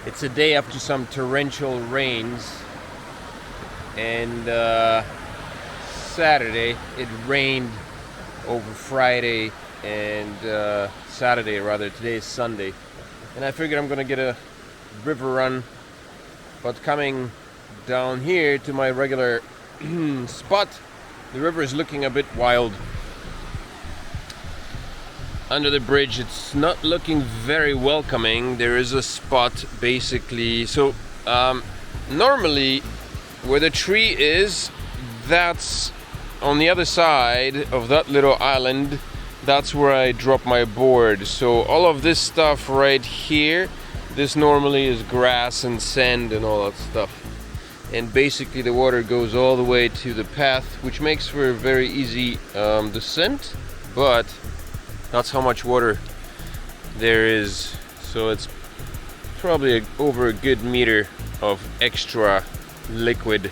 It's a day after some torrential rains, and Saturday it rained over Friday and Saturday rather. Today is Sunday, and I figured I'm gonna get a river run, but coming down here to my regular spot, the river is looking a bit wild. Under the bridge it's not looking very welcoming. There is a spot basically, so normally where the tree is, that's on the other side of that little island. That's where I drop my board. So all of this stuff right here, this normally is grass and sand and all that stuff, and basically the water goes all the way to the path, which makes for a very easy descent, but that's how much water there is. So it's probably over a good meter of extra liquid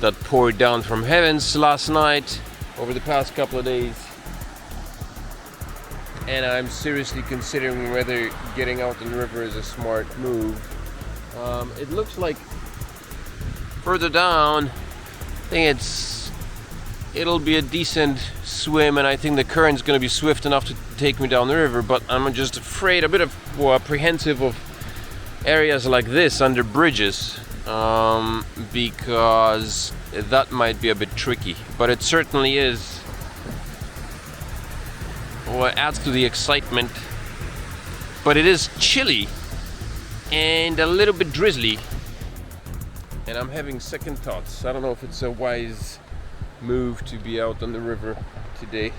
that poured down from heavens last night over the past couple of days, and I'm seriously considering whether getting out in the river is a smart move. It looks like further down, I think it'll be a decent swim, and I think the current's going to be swift enough to take me down the river, but I'm just afraid, a bit of apprehensive of areas like this under bridges, because that might be a bit tricky. But it certainly is, well, it adds to the excitement. But it is chilly and a little bit drizzly, and I'm having second thoughts. I don't know if it's a wise move to be out on the river today.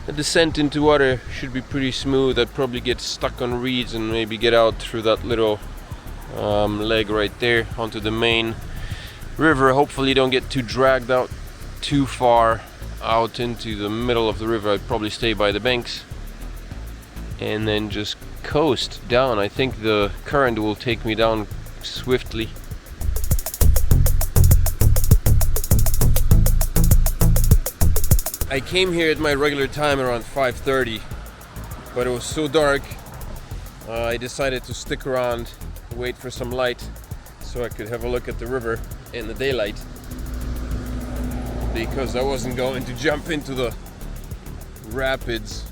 The descent into water should be pretty smooth. I'd probably get stuck on reeds and maybe get out through that little leg right there onto the main river. Hopefully don't get too dragged out too far out into the middle of the river. I'd probably stay by the banks and then just coast down. I think the current will take me down swiftly. I came here at my regular time around 5:30, but it was so dark, I decided to stick around, wait for some light so I could have a look at the river in the daylight, because I wasn't going to jump into the rapids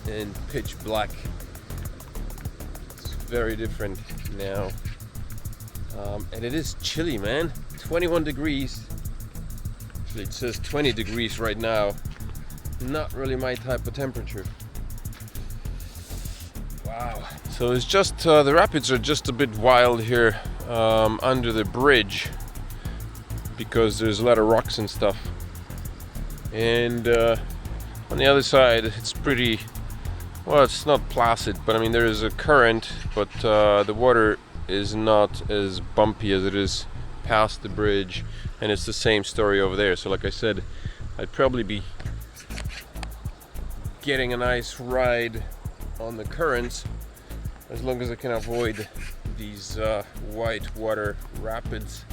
in pitch black. It's very different now, and it is chilly, man. 21 degrees. It says 20 degrees right now. Not really my type of temperature. Wow. So it's just the rapids are just a bit wild here under the bridge, because there's a lot of rocks and stuff. And on the other side it's pretty, well, it's not placid, but I mean there is a current, but the water is not as bumpy as it is past the bridge, and it's the same story over there. So like I said, I'd probably be getting a nice ride on the currents as long as I can avoid these white water rapids.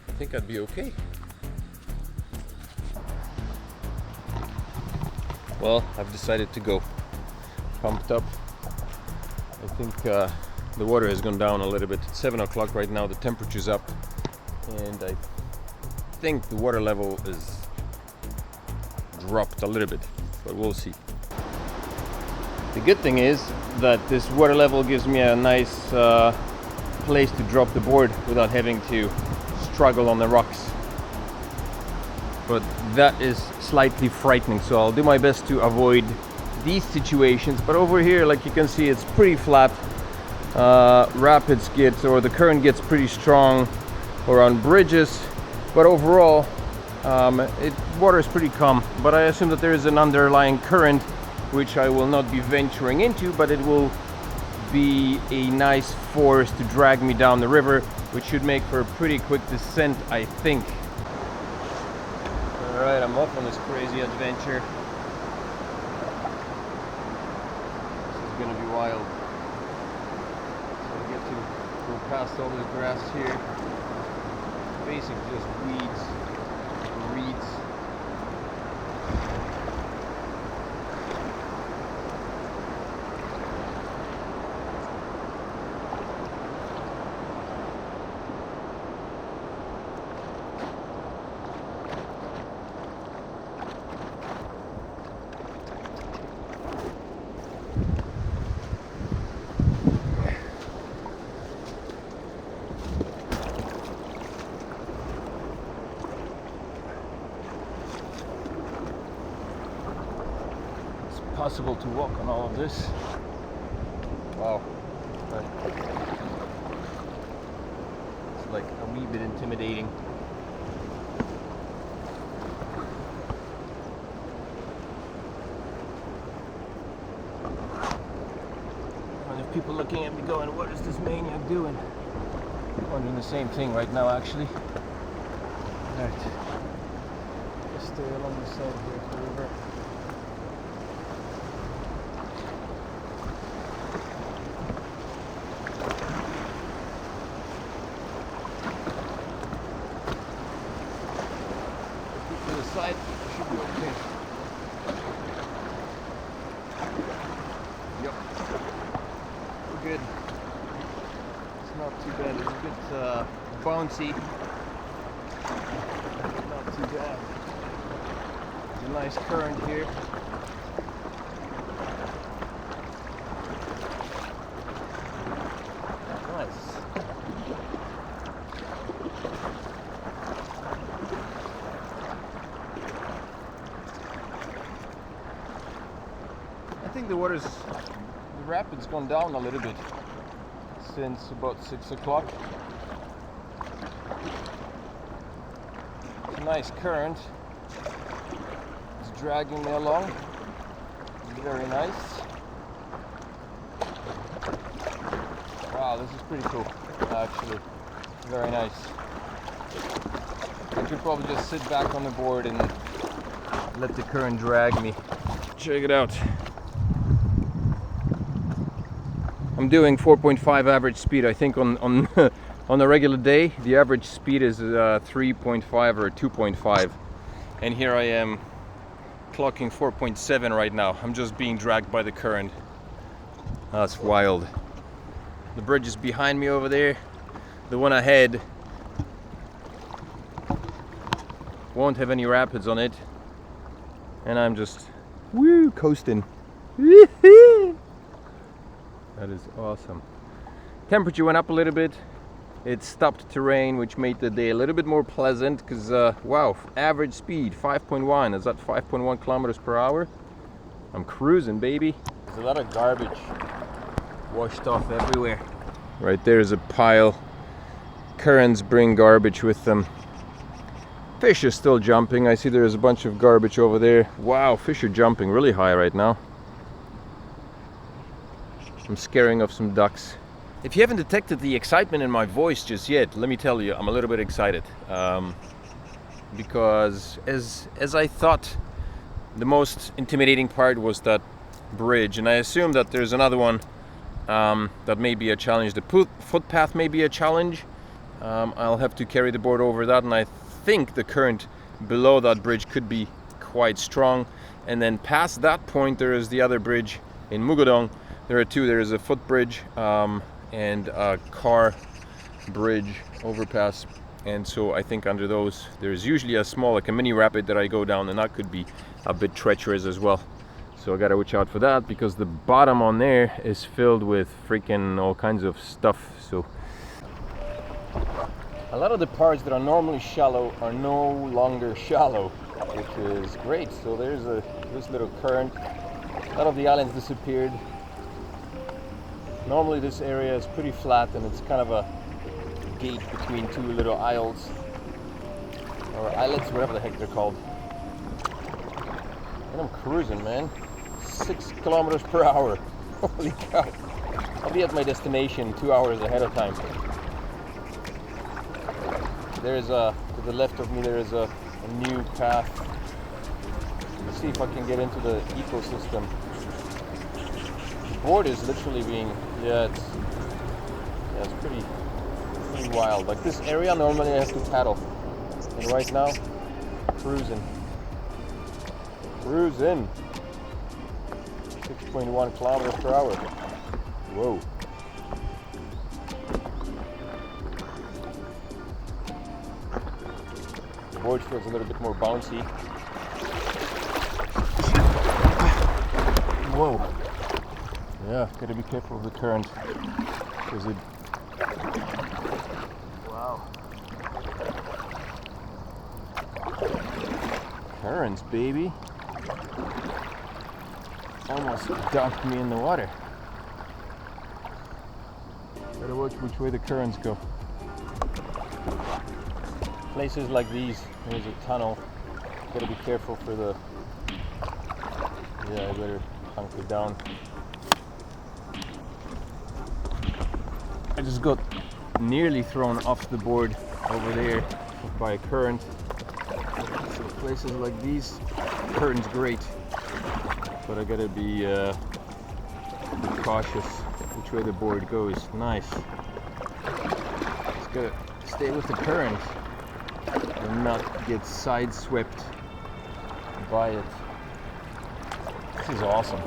I think I'd be okay. Well, I've decided to go. Pumped up. I think the water has gone down a little bit. It's 7 o'clock right now, the temperature's up, and I think the water level is dropped a little bit, but we'll see. The good thing is that this water level gives me a nice place to drop the board without having to struggle on the rocks. But that is slightly frightening, so I'll do my best to avoid these situations. But over here, like you can see, it's pretty flat. Rapids get, or the current gets pretty strong around bridges, but overall water is pretty calm. But I assume that there is an underlying current which I will not be venturing into, but it will be a nice force to drag me down the river, which should make for a pretty quick descent, I think. Alright, I'm off on this crazy adventure. This is gonna be wild. So I get to go past all this grass here. Basically just weeds, reeds. impossible to walk on all of this. Wow. It's like a wee bit intimidating. And if people looking at me going, what is this maniac doing? I'm doing the same thing right now, actually. Alright. Just stay along the side here of the river. To the side, should be okay. Yep. We're good. It's not too bad. It's a bit bouncy. Not too bad. There's a nice current here. Nice. I think the rapid's gone down a little bit since about 6 o'clock. It's a nice current. It's dragging me along. It's very nice. Wow, this is pretty cool, actually. Very nice. I could probably just sit back on the board and let the current drag me. Check it out. I'm doing 4.5 average speed. I think on on a regular day the average speed is 3.5 or 2.5, and here I am clocking 4.7 right now. I'm just being dragged by the current. That's wild. The bridge is behind me over there. The one ahead won't have any rapids on it, and I'm just coasting. That is awesome. Temperature went up a little bit. It stopped to rain, which made the day a little bit more pleasant because, wow, average speed 5.1. Is that 5.1 kilometers per hour? I'm cruising, baby. There's a lot of garbage washed off everywhere. Right there's a pile. Currents bring garbage with them. Fish are still jumping. I see there's a bunch of garbage over there. Wow, fish are jumping really high right now. I'm scaring off some ducks. If you haven't detected the excitement in my voice just yet, let me tell you, I'm a little bit excited. Because as I thought, the most intimidating part was that bridge, and I assume that there's another one that may be a challenge. The footpath may be a challenge. I'll have to carry the board over that, and I think the current below that bridge could be quite strong. And then past that point there is the other bridge in Mugodong. There are two. There is a footbridge and a car bridge overpass, and so I think under those there's usually a small, like a mini rapid that I go down, and that could be a bit treacherous as well. So I gotta watch out for that because the bottom on there is filled with freaking all kinds of stuff. So a lot of the parts that are normally shallow are no longer shallow, which is great. So there's this little current. A lot of the islands disappeared. Normally this area is pretty flat, and it's kind of a gate between two little isles, or islets, whatever the heck they're called. And I'm cruising, man. 6 kilometers per hour. Holy cow. I'll be at my destination 2 hours ahead of time. There's to the left of me there is a new path. Let's see if I can get into the ecosystem. The board is literally being, it's pretty wild. Like this area normally I have to paddle, and right now cruising 6.1 kilometers per hour. Whoa. The board feels a little bit more bouncy. Whoa. Yeah, gotta be careful of the current. Wow. Currents, baby. almost dunked me in the water. Gotta watch which way the currents go. Places like these, there's a tunnel. Gotta be careful for the... Yeah, I better hunker down. I just got nearly thrown off the board over there by a current. So places like these, current's great, but I gotta be cautious which way the board goes. Nice. Just gotta stay with the current and not get sideswept by it. This is awesome.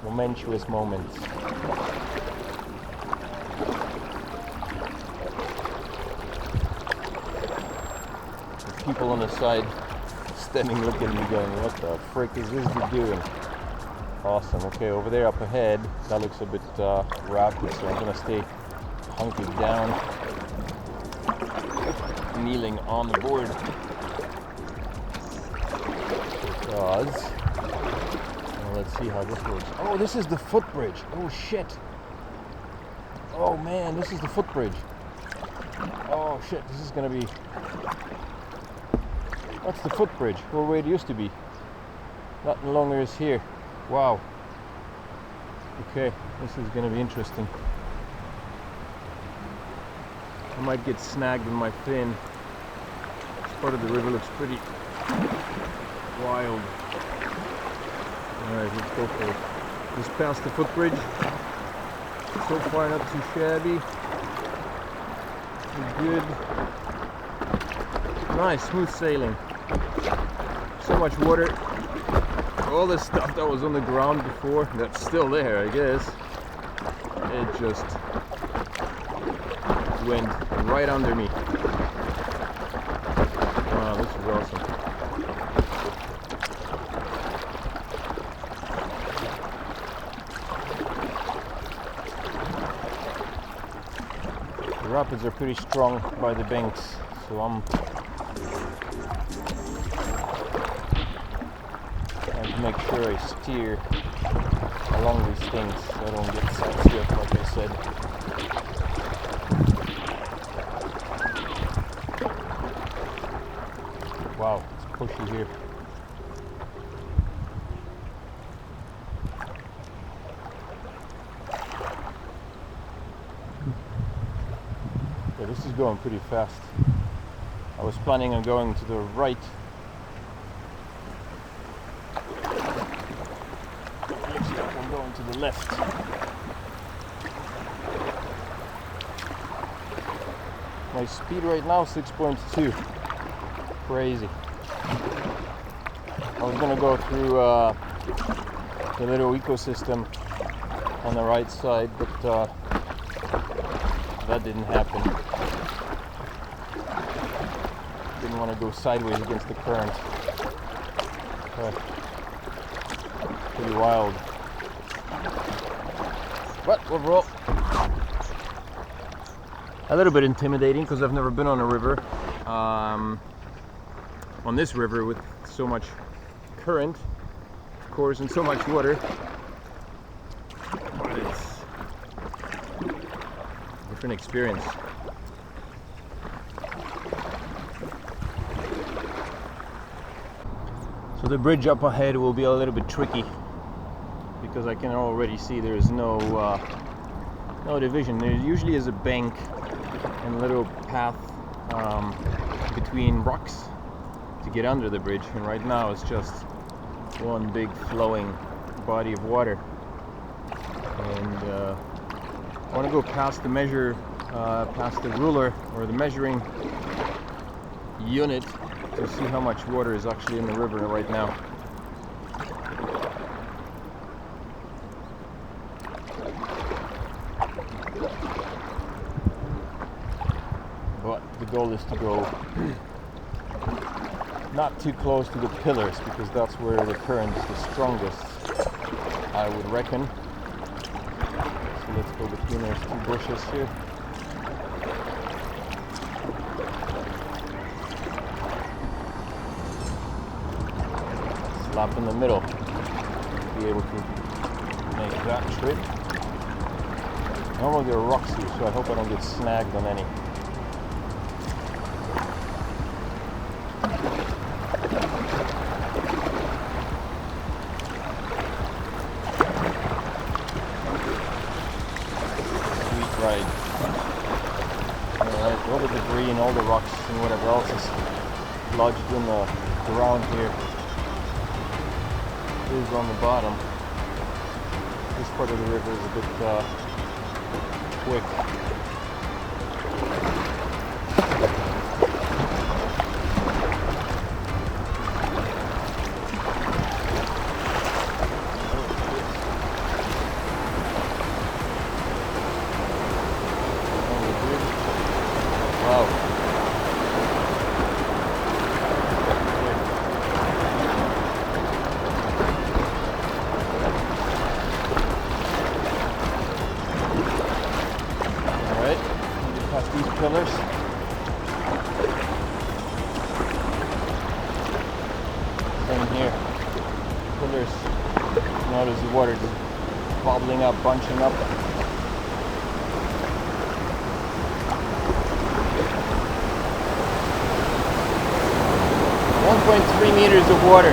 Momentous moments. There's people on the side standing looking at me going, what the frick is this dude doing? Awesome. Okay, over there up ahead, that looks a bit rapid, so I'm gonna stay hunkered down, kneeling on the board, because let's see how this works. Oh, this is the footbridge. Oh shit. Oh man, this is the footbridge. Oh shit, this is gonna be... That's the footbridge, where it used to be. Not no longer is here. Wow. Okay, this is gonna be interesting. I might get snagged in my fin. This part of the river looks pretty wild. Alright, let's go for it. Just past the footbridge. So far not too shabby. Good. Nice, smooth sailing. So much water. All this stuff that was on the ground before, that's still there, I guess. It just went right under me. Wow, this is awesome. The rapids are pretty strong by the banks, so I'm trying to make sure I steer along these things so I don't get sideswept, like I said. Wow, it's pushy here. Yeah, this is going pretty fast. I was planning on going to the right. Looks like I'm going to the left. My speed right now 6.2. Crazy. I was gonna go through the little ecosystem on the right side, but that didn't happen. Didn't want to go sideways against the current. Pretty wild. But overall, a little bit intimidating because I've never been on a river. On this river with so much current, of course, and so much water. But it's a different experience. So the bridge up ahead will be a little bit tricky because I can already see there's no division. There usually is a bank and a little path between rocks to get under the bridge, and right now it's just one big flowing body of water. And I want to go past the past the ruler or the measuring unit to see how much water is actually in the river right now. But the goal is to go not too close to the pillars because that's where the current is the strongest, I would reckon. So let's go between those two bushes here. slap in the middle to be able to make that trip. Normally there are rocks here, so I hope I don't get snagged on any. Sweet ride. Alright, all the debris and all the rocks and whatever else is lodged in the ground here is on the bottom. This part of the river is a bit quick. Wow. These pillars. Same here. Pillars. Notice the water just bubbling up, bunching up. 1.3 meters of water.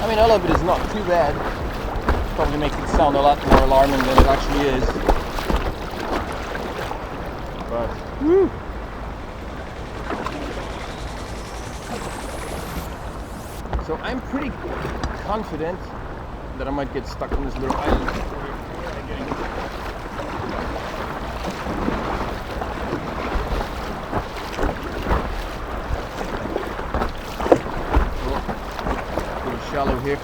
I mean, all of it is not too bad. Probably makes it sound a lot more alarming than it actually is. But woo. So I'm pretty confident that I might get stuck on this little island. Oh, pretty shallow here.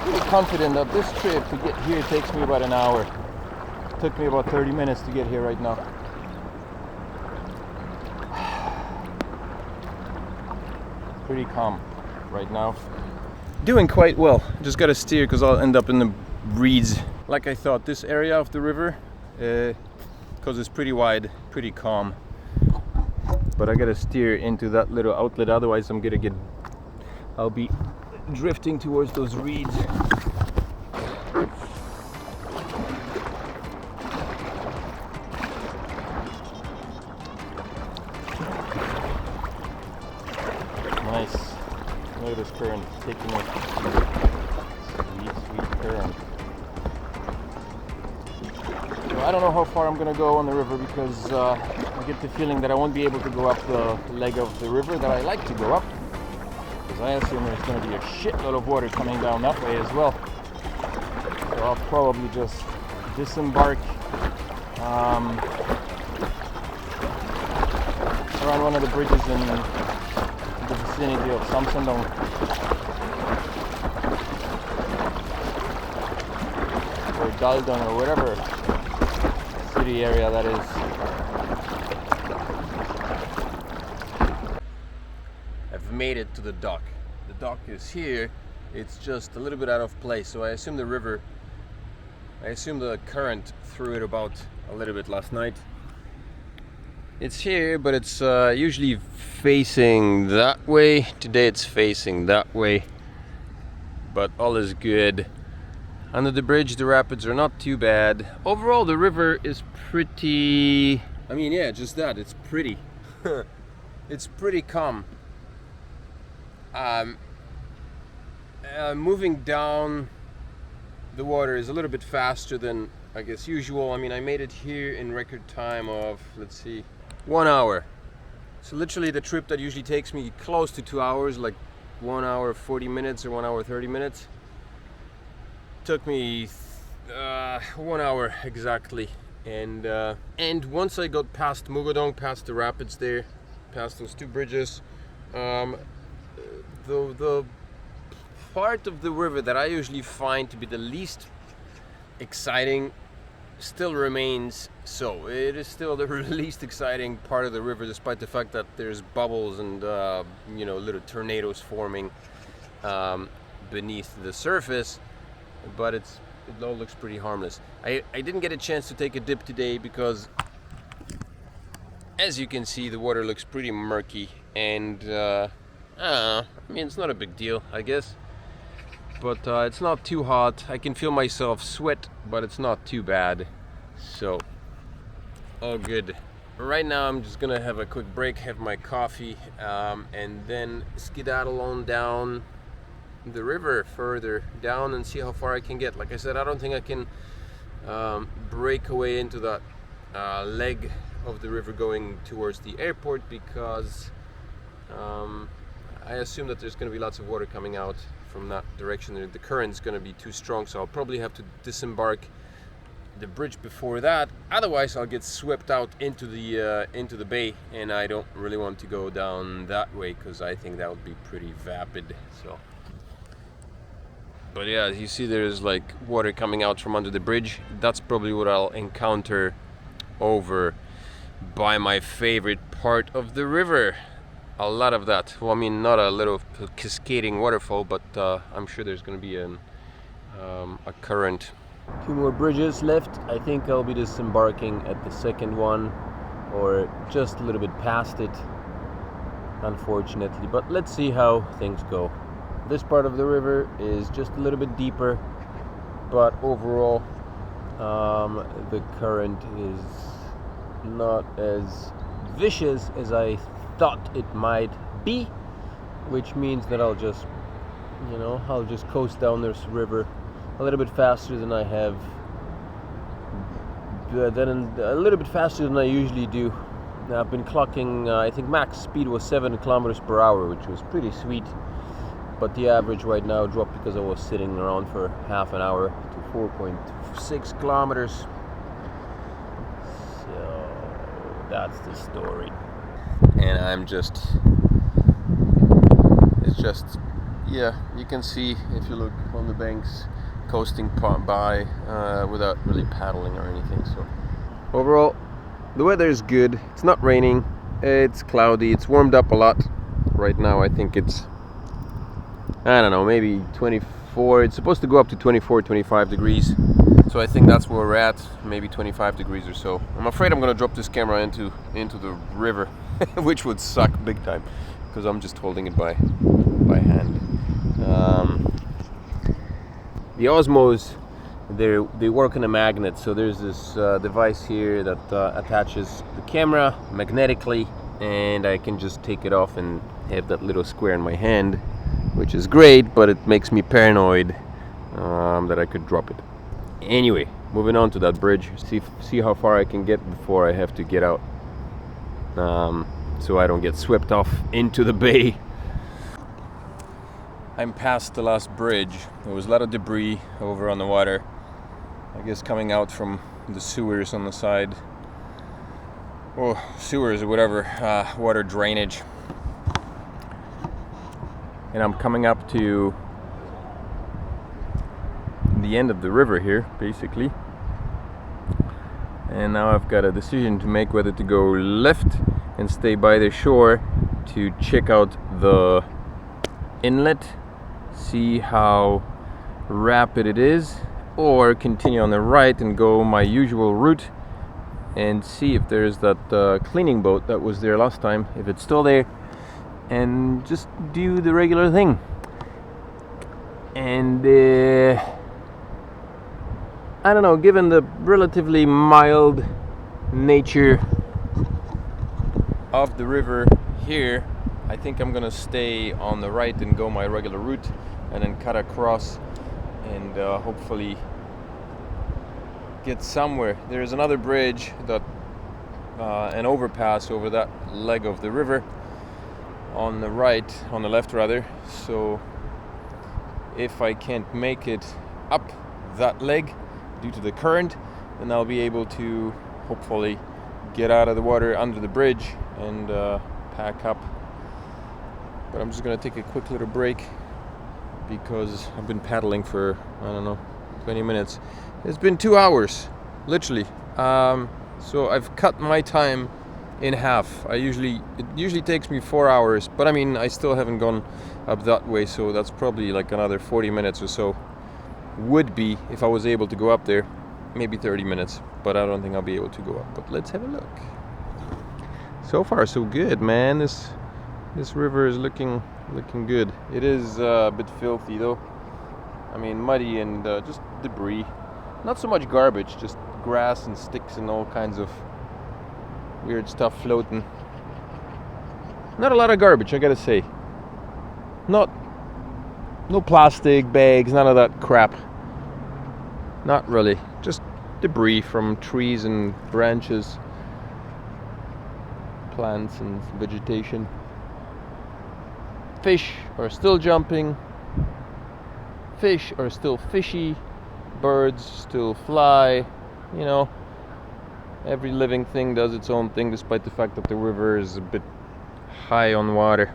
Pretty confident that this trip to get here takes me about an hour. It took me about 30 minutes to get here right now. Pretty calm right now. Doing quite well. Just gotta steer because I'll end up in the reeds. Like I thought, this area of the river, because it's pretty wide, pretty calm. But I gotta steer into that little outlet, otherwise I'll be drifting towards those reeds. Nice. Look at this current taking it. Sweet, sweet current. So I don't know how far I'm gonna go on the river because I get the feeling that I won't be able to go up the leg of the river that I like to go up. I assume there's going to be a shitload of water coming down that way as well. So I'll probably just disembark around one of the bridges in the vicinity of Samsung or Daldon or whatever city area that is. Made it to the dock. The dock is here. It's just a little bit out of place, so I assume the current threw it about a little bit last night. It's here, but it's usually facing that way. Today it's facing that way, but all is good. Under the bridge, the rapids are not too bad. Overall, the river is pretty, I mean, yeah, just that, it's pretty. It's pretty calm. Moving down the water is a little bit faster than I guess usual. I mean, I made it here in record time of, let's see, 1 hour. So literally the trip that usually takes me close to 2 hours, like 1 hour 40 minutes or 1 hour 30 minutes, took me 1 hour exactly. And once I got past Mugodong, past the rapids there, past those two bridges, the part of the river that I usually find to be the least exciting still remains so. It is still the least exciting part of the river, despite the fact that there's bubbles and you know, little tornadoes forming beneath the surface. But it's it all looks pretty harmless. I didn't get a chance to take a dip today because, as you can see, the water looks pretty murky, and I mean, it's not a big deal, I guess. But it's not too hot. I can feel myself sweat, but it's not too bad. So, all good. Right now, I'm just gonna have a quick break, have my coffee, and then skedaddle on down the river further down and see how far I can get. Like I said, I don't think I can break away into that leg of the river going towards the airport because I assume that there's going to be lots of water coming out from that direction. The current's going to be too strong, so I'll probably have to disembark the bridge before that. Otherwise, I'll get swept out into the bay, and I don't really want to go down that way because I think that would be pretty vapid. So, but yeah, you see, there's like water coming out from under the bridge. That's probably what I'll encounter over by my favorite part of the river. A lot of that. Well, I mean, not a little cascading waterfall, but I'm sure there's going to be a current. 2 more bridges left. I think I'll be disembarking at the second one, or just a little bit past it, unfortunately. But let's see how things go. This part of the river is just a little bit deeper, but overall, the current is not as vicious as I thought it might be, which means that I'll just coast down this river a little bit faster than I have, a little bit faster than I usually do. Now, I've been clocking, I think max speed was 7 kilometers per hour, which was pretty sweet, but the average right now dropped because I was sitting around for half an hour to 4.6 kilometers. So that's the story. And yeah, you can see if you look on the banks, coasting by without really paddling or anything. So overall, the weather is good. It's not raining, it's cloudy, it's warmed up a lot. Right now I think it's, I don't know, maybe 24. It's supposed to go up to 24, 25 degrees. So I think that's where we're at, maybe 25 degrees or so. I'm afraid I'm gonna drop this camera into the river, which would suck big time, because I'm just holding it by hand. The Osmos, they work on a magnet, so there's this device here that attaches the camera magnetically, and I can just take it off and have that little square in my hand, which is great, but it makes me paranoid that I could drop it. Anyway, moving on to that bridge, see how far I can get before I have to get out, so I don't get swept off into the bay. I'm past the last bridge. There was a lot of debris over on the water, I guess coming out from the sewers on the side, or sewers or whatever, water drainage. And I'm coming up to the end of the river here, basically. And now I've got a decision to make whether to go left and stay by the shore to check out the inlet, see how rapid it is, or continue on the right and go my usual route and see if there's that cleaning boat that was there last time, if it's still there, and just do the regular thing. And I don't know, given the relatively mild nature of the river here, I think I'm gonna stay on the right and go my regular route, and then cut across and hopefully get somewhere. There's another bridge, that an overpass over that leg of the river on the right, on the left rather. So if I can't make it up that leg due to the current, then I'll be able to hopefully get out of the water under the bridge and pack up. But I'm just gonna take a quick little break because I've been paddling for, I don't know, 20 minutes. It's been 2 hours, literally. So I've cut my time in half. It usually takes me 4 hours, but I mean, I still haven't gone up that way, so that's probably like another 40 minutes or so would be if I was able to go up there. Maybe 30 minutes, but I don't think I'll be able to go up. But let's have a look. So far so good, man. This river is looking good. It is a bit filthy though. I mean, muddy and just debris. Not so much garbage, just grass and sticks and all kinds of weird stuff floating. Not a lot of garbage, I gotta say. No plastic bags, none of that crap. Not really, just debris from trees and branches, plants and vegetation. Fish are still jumping, fish are still fishy, birds still fly, you know. Every living thing does its own thing, despite the fact that the river is a bit high on water.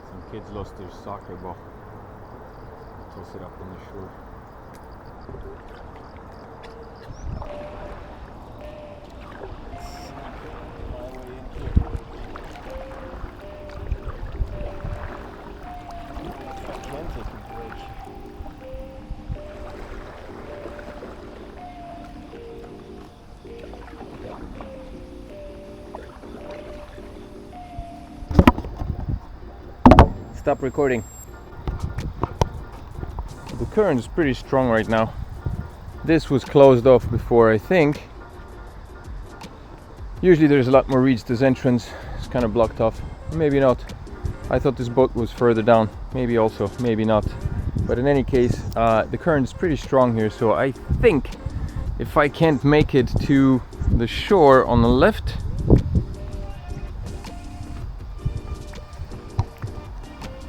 Some kids lost their soccer ball. Toss it up on the shore. Stop recording. The current is pretty strong right now. This was closed off before, I think. Usually there's a lot more reeds to this entrance. It's kind of blocked off. Maybe not. I thought this boat was further down. Maybe also, maybe not. But in any case, the current is pretty strong here. So I think if I can't make it to the shore on the left,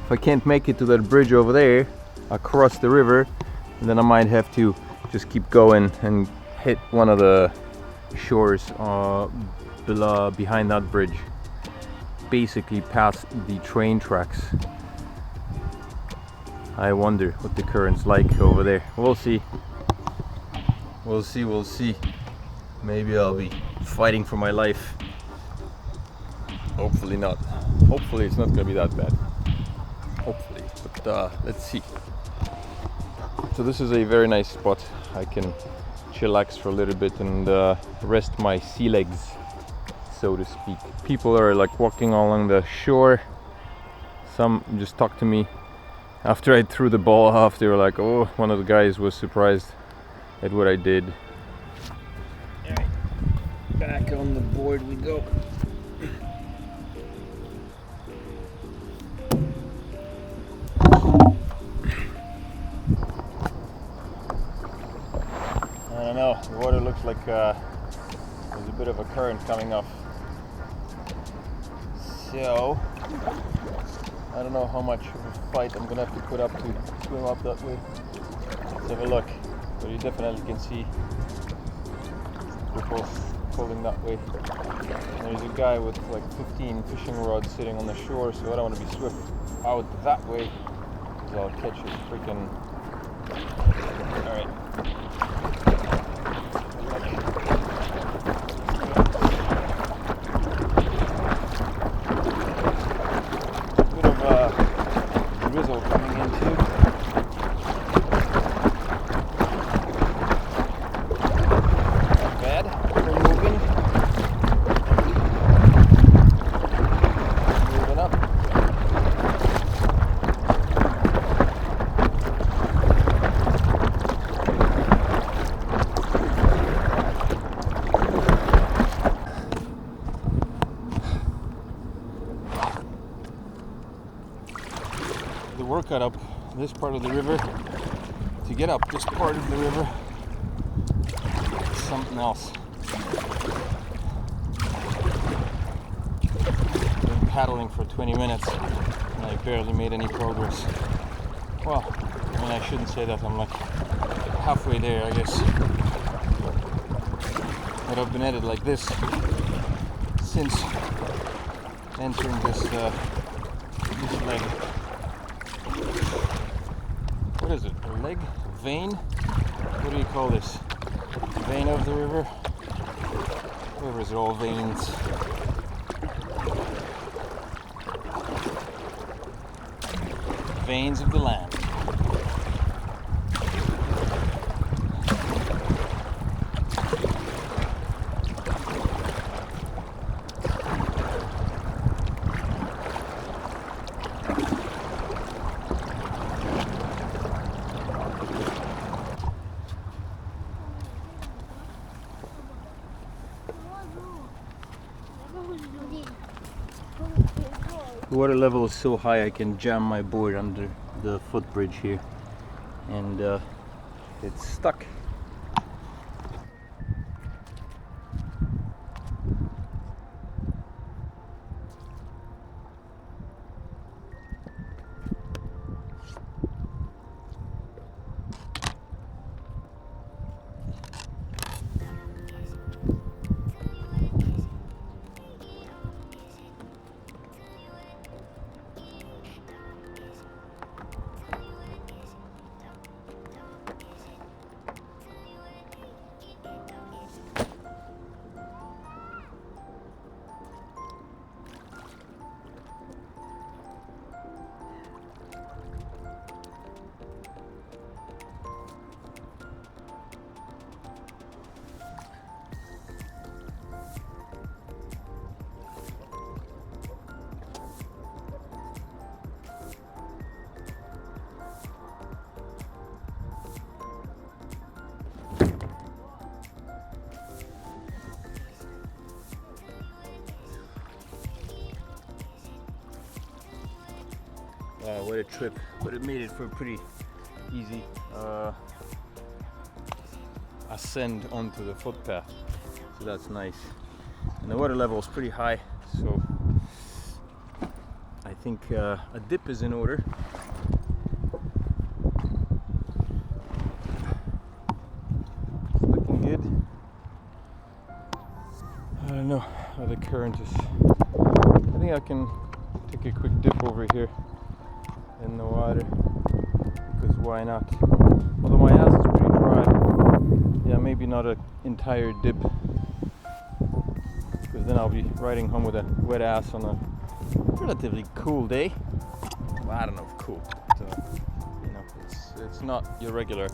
if I can't make it to that bridge over there across the river, then I might have to just keep going and hit one of the shores behind that bridge, basically past the train tracks. I wonder what the current's like over there. We'll see. We'll see. Maybe I'll be fighting for my life. Hopefully not. Hopefully it's not gonna be that bad. Hopefully, but let's see. So this is a very nice spot. I can chillax for a little bit and rest my sea legs, so to speak. People are like walking along the shore. Some just talked to me after I threw the ball off. They were like, oh, one of the guys was surprised at what I did. Alright, back on the board we go. I don't know, the water looks like there's a bit of a current coming off. So, I don't know how much of a fight I'm gonna have to put up to swim up that way. Let's have a look. But you definitely can see ripples pulling that way. And there's a guy with like 15 fishing rods sitting on the shore, so I don't want to be swift out that way, because I'll catch his freaking... Alright. Drizzle coming in too. Not bad. We're moving. Moving up. The workout up this part of the river, to get up this part of the river, is something else. I've been paddling for 20 minutes and I barely made any progress. Well, I mean, I shouldn't say that, I'm like halfway there, I guess. But I've been at it like this since entering this leg. What is it? A leg? A vein? What do you call this? Vein of the river? Rivers are all veins. Veins of the land. The water level is so high I can jam my board under the footbridge here, and it's stuck. Wow, what a trip, but it made it for a pretty easy ascend onto the footpath, so that's nice. And the water level is pretty high, so I think a dip is in order. It's looking good. I don't know how the current is. I think I can take a quick dip over here in the water, because why not? Although my ass is pretty dry, yeah, maybe not an entire dip, because then I'll be riding home with a wet ass on a relatively cool day. Well, I don't know if cool, but, you know, it's not your regular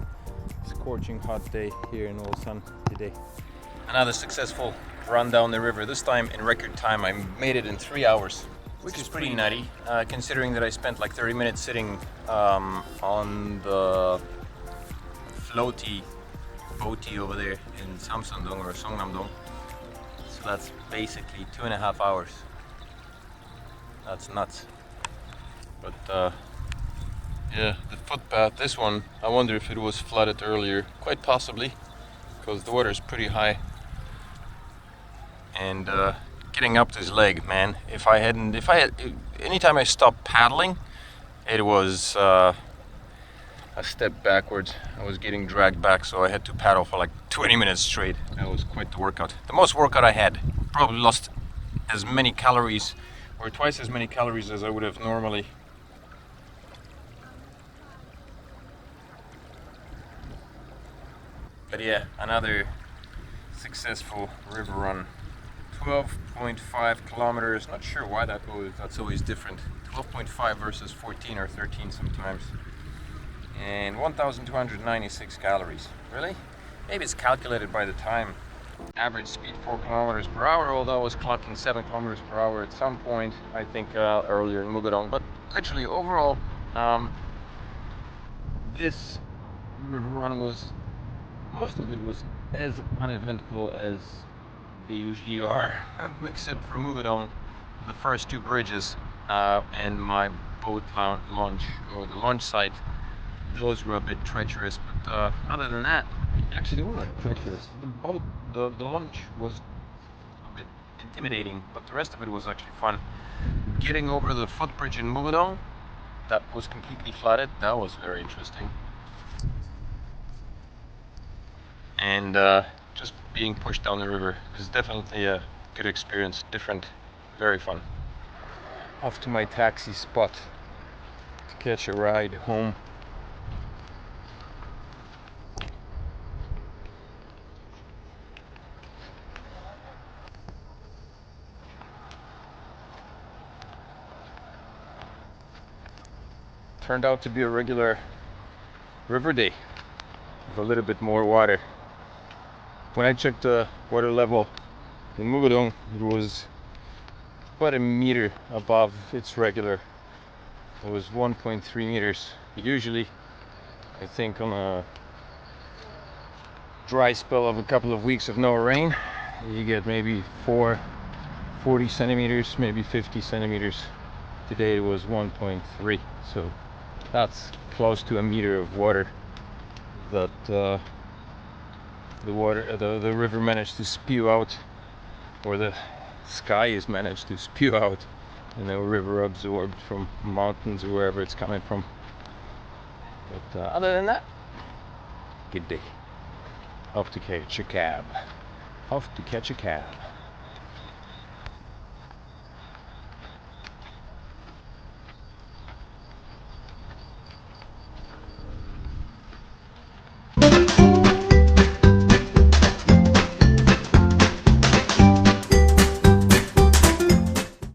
scorching hot day here in Ulsan today. Another successful run down the river, this time in record time. I made it in 3 hours, which is pretty nutty, considering that I spent like 30 minutes sitting on the floaty boaty over there in Samsandong or Songnam-dong. So that's basically 2.5 hours. That's nuts. But yeah, the footpath, this one, I wonder if it was flooded earlier. Quite possibly, because the water is pretty high. And getting up this leg, man, anytime I stopped paddling, it was a step backwards. I was getting dragged back, so I had to paddle for like 20 minutes straight. That was quite the workout. The most workout I had. Probably lost as many calories, or twice as many calories as I would have normally. But yeah, another successful river run. 12.5 kilometers, not sure why that's always different. 12.5 versus 14 or 13 sometimes. And 1,296 calories. Really? Maybe it's calculated by the time. Average speed 4 kilometers per hour, although I was clocking 7 kilometers per hour at some point, I think earlier in Mugadong. But literally overall, this river run most of it was as uneventful as they usually are, except for Mugadong, the first two bridges and my boat launch, or the launch site. Those were a bit treacherous, but other than that, actually they weren't treacherous. The launch was a bit intimidating, but the rest of it was actually fun. Getting over the footbridge in Mugadong, that was completely flooded, that was very interesting. And just being pushed down the river is definitely a good experience, different, very fun. Off to my taxi spot to catch a ride home. Turned out to be a regular river day with a little bit more water. When I checked the water level in Mugadong, it was about a meter above its regular. It was 1.3 meters. Usually, I think on a dry spell of a couple of weeks of no rain, you get maybe 40 centimeters, maybe 50 centimeters. Today it was 1.3, so that's close to a meter of water that the river managed to spew out, or the sky has managed to spew out, and the river absorbed from mountains or wherever it's coming from. But other than that, good day. Off to catch a cab. Off to catch a cab.